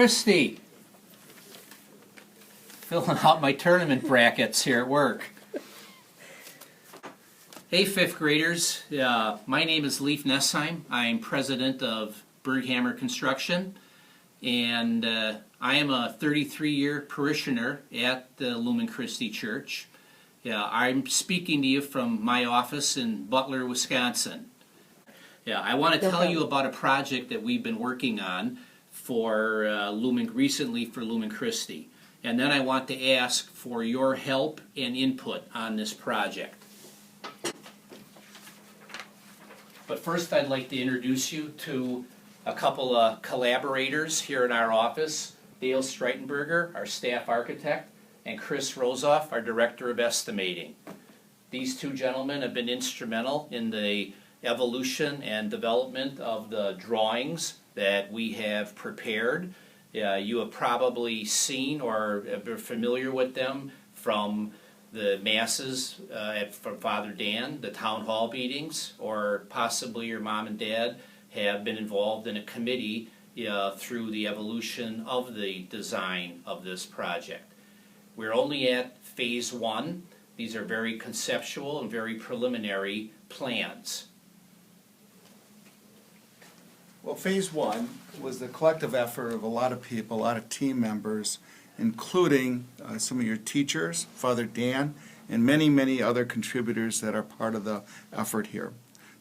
Christi. Filling out my tournament brackets here at work. Hey, fifth graders. My name is Leif Nesheim. I'm president of Berghammer Construction, and I am a 33-year parishioner at the Lumen Christi Church. I'm speaking to you from my office in Butler, Wisconsin. I want to tell you about a project that we've been working on for recently for Lumen Christi. And then I want to ask for your help and input on this project. But first I'd like to introduce you to a couple of collaborators here in our office. Dale Streitenberger, our staff architect, and Chris Rozof, our director of estimating. These two gentlemen have been instrumental in the evolution and development of the drawings that we have prepared. You have probably seen or are familiar with them from the masses from Father Dan, the town hall meetings, or possibly your mom and dad have been involved in a committee through the evolution of the design of this project. We're only at phase one. These are very conceptual and very preliminary plans. Well, phase one was the collective effort of a lot of people, a lot of team members, including some of your teachers, Father Dan, and many, many other contributors that are part of the effort here.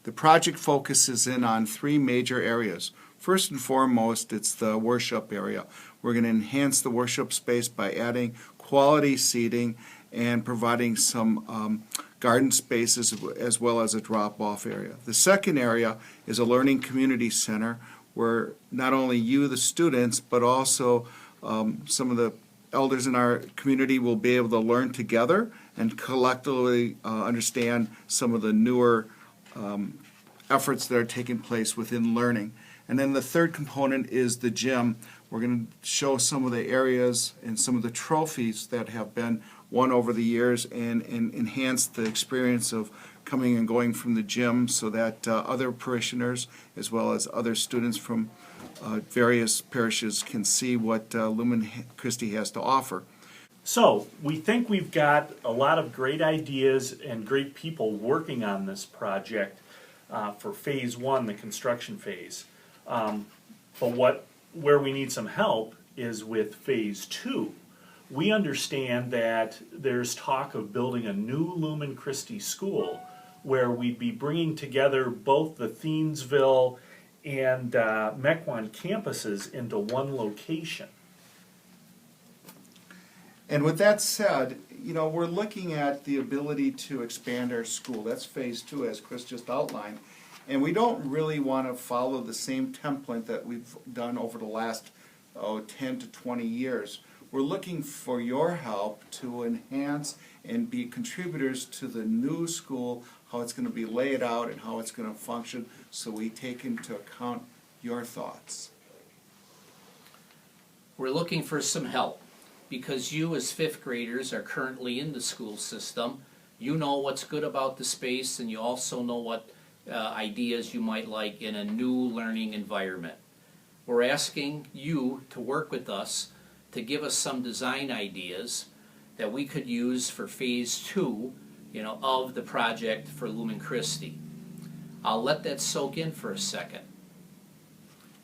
The project focuses in on three major areas. First and foremost, it's the worship area. We're going to enhance the worship space by adding quality seating and providing some garden spaces as well as a drop-off area. The second area is a learning community center where not only you, the students, but also some of the elders in our community will be able to learn together and collectively understand some of the newer efforts that are taking place within learning. And then the third component is the gym. We're going to show some of the areas and some of the trophies that have been won over the years and enhance the experience of coming and going from the gym so that other parishioners as well as other students from various parishes can see what Lumen Christi has to offer. So, we think we've got a lot of great ideas and great people working on this project for phase one, the construction phase. But where we need some help is with phase two. We understand that there's talk of building a new Lumen Christi school where we'd be bringing together both the Thiensville and Mequon campuses into one location. And with that said, we're looking at the ability to expand our school. That's phase two, as Chris just outlined. And we don't really want to follow the same template that we've done over the last 10 to 20 years. We're looking for your help to enhance and be contributors to the new school, how it's going to be laid out and how it's going to function, so we take into account your thoughts. We're looking for some help because you as fifth graders are currently in the school system. You know what's good about the space, and you also know what ideas you might like in a new learning environment. We're asking you to work with us to give us some design ideas that we could use for phase two, of the project for Lumen Christi. I'll let that soak in for a second.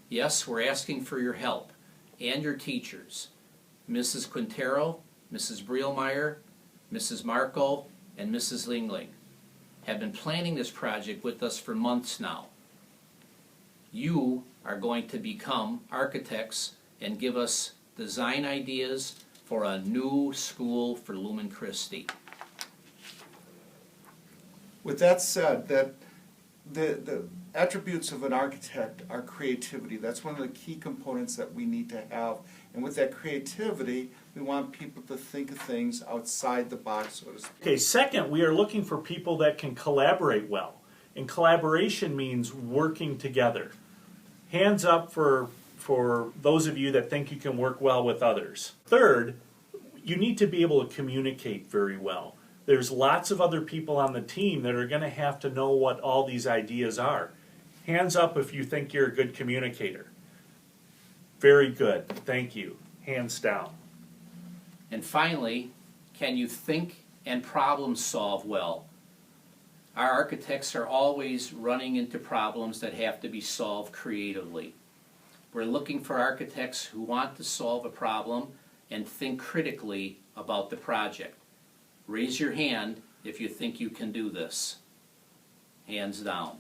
Yes, we're asking for your help and your teachers. Mrs. Quintero, Mrs. Brielmeyer, Mrs. Marco, and Mrs. Lingling have been planning this project with us for months now. You are going to become architects and give us design ideas for a new school for Lumen Christi. With that said, that the attributes of an architect are creativity. That's one of the key components that we need to have. And with that creativity, we want people to think of things outside the box, so to speak. Okay, second, we are looking for people that can collaborate well. And collaboration means working together. Hands up for those of you that think you can work well with others. Third, you need to be able to communicate very well. There's lots of other people on the team that are going to have to know what all these ideas are. Hands up if you think you're a good communicator. Very good, thank you, hands down. And finally, can you think and problem solve well? Our architects are always running into problems that have to be solved creatively. We're looking for architects who want to solve a problem and think critically about the project. Raise your hand if you think you can do this. Hands down.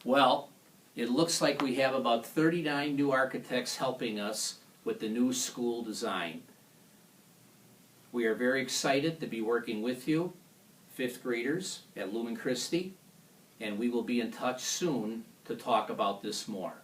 Well, it looks like we have about 39 new architects helping us with the new school design. We are very excited to be working with you, fifth graders at Lumen Christi, and we will be in touch soon to talk about this more.